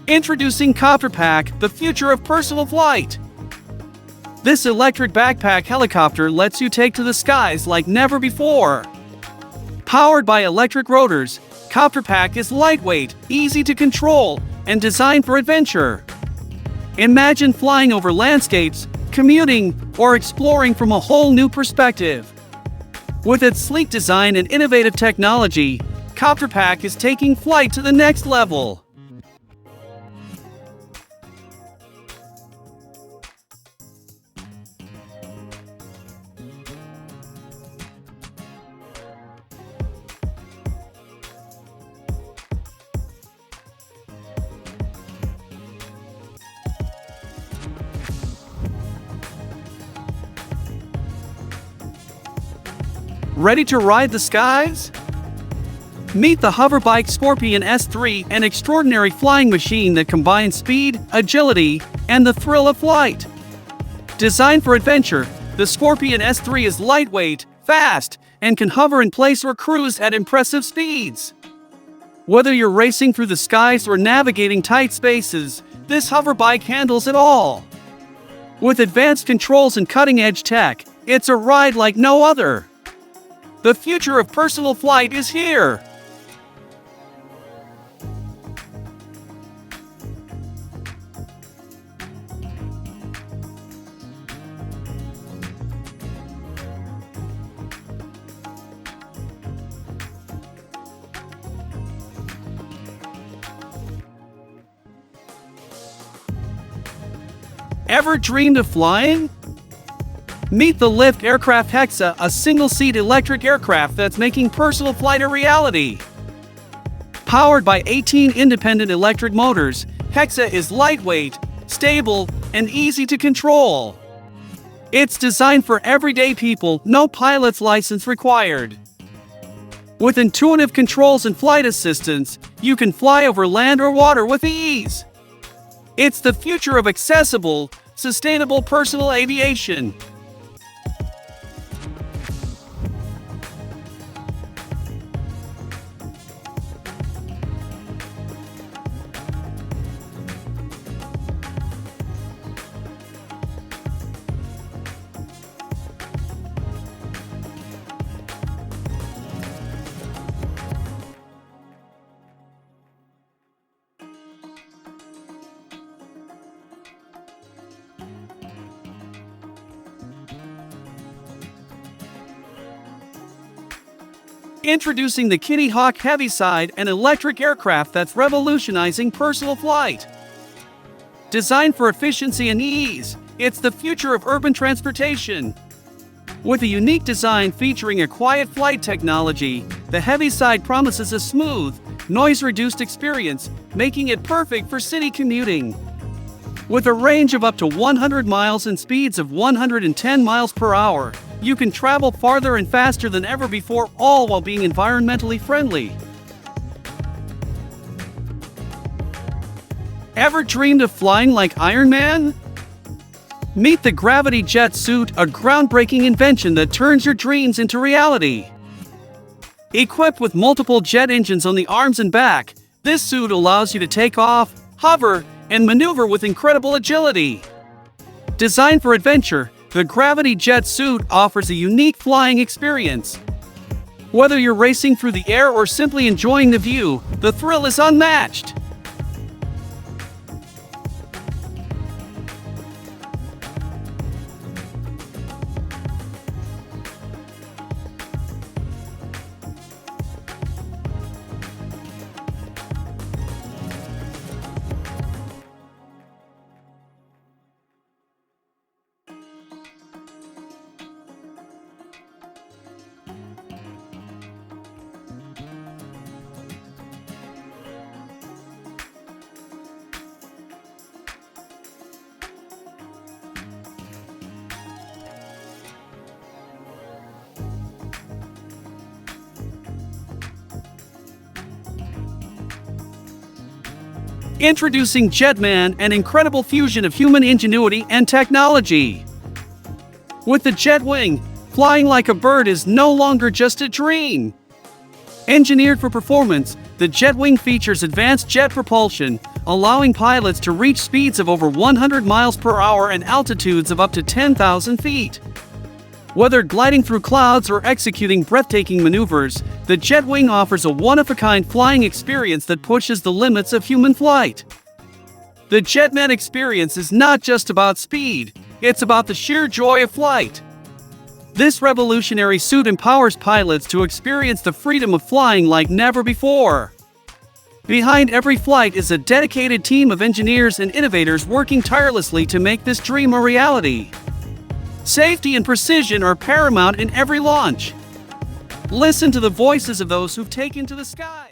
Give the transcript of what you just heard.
Introducing Copter Pack, the future of personal flight. This electric backpack helicopter lets you take to the skies like never before. Powered by electric rotors, Copter Pack is lightweight, easy to control, and designed for adventure. Imagine flying over landscapes, commuting, or exploring from a whole new perspective. With its sleek design and innovative technology, Copter Pack is taking flight to the next level. Ready to ride the skies? Meet the Hoverbike Scorpion S3, an extraordinary flying machine that combines speed, agility, and the thrill of flight. Designed for adventure, the Scorpion S3 is lightweight, fast, and can hover in place or cruise at impressive speeds. Whether you're racing through the skies or navigating tight spaces, this hoverbike handles it all. With advanced controls and cutting-edge tech, it's a ride like no other. The future of personal flight is here. Ever dreamed of flying? Meet the Lift Aircraft Hexa, a single-seat electric aircraft that's making personal flight a reality. Powered by 18 independent electric motors, Hexa is lightweight, stable, and easy to control. It's designed for everyday people, no pilot's license required. With intuitive controls and flight assistance, you can fly over land or water with ease. It's the future of accessible, sustainable personal aviation. Introducing the Kitty Hawk Heaviside, an electric aircraft that's revolutionizing personal flight. Designed for efficiency and ease, it's the future of urban transportation. With a unique design featuring a quiet flight technology, the Heaviside promises a smooth, noise-reduced experience, making it perfect for city commuting. With a range of up to 100 miles and speeds of 110 miles per hour, you can travel farther and faster than ever before, all while being environmentally friendly. Ever dreamed of flying like Iron Man? Meet the Gravity Jet Suit, a groundbreaking invention that turns your dreams into reality. Equipped with multiple jet engines on the arms and back, this suit allows you to take off, hover, and maneuver with incredible agility. Designed for adventure, the Gravity Jet Suit offers a unique flying experience. Whether you're racing through the air or simply enjoying the view, the thrill is unmatched. Introducing Jetman, an incredible fusion of human ingenuity and technology. With the Jetwing, flying like a bird is no longer just a dream. Engineered for performance, the Jetwing features advanced jet propulsion, allowing pilots to reach speeds of over 100 miles per hour and altitudes of up to 10,000 feet. Whether gliding through clouds or executing breathtaking maneuvers, the Jetwing offers a one-of-a-kind flying experience that pushes the limits of human flight. The Jetman experience is not just about speed, it's about the sheer joy of flight. This revolutionary suit empowers pilots to experience the freedom of flying like never before. Behind every flight is a dedicated team of engineers and innovators working tirelessly to make this dream a reality. Safety and precision are paramount in every launch. Listen to the voices of those who've taken to the sky.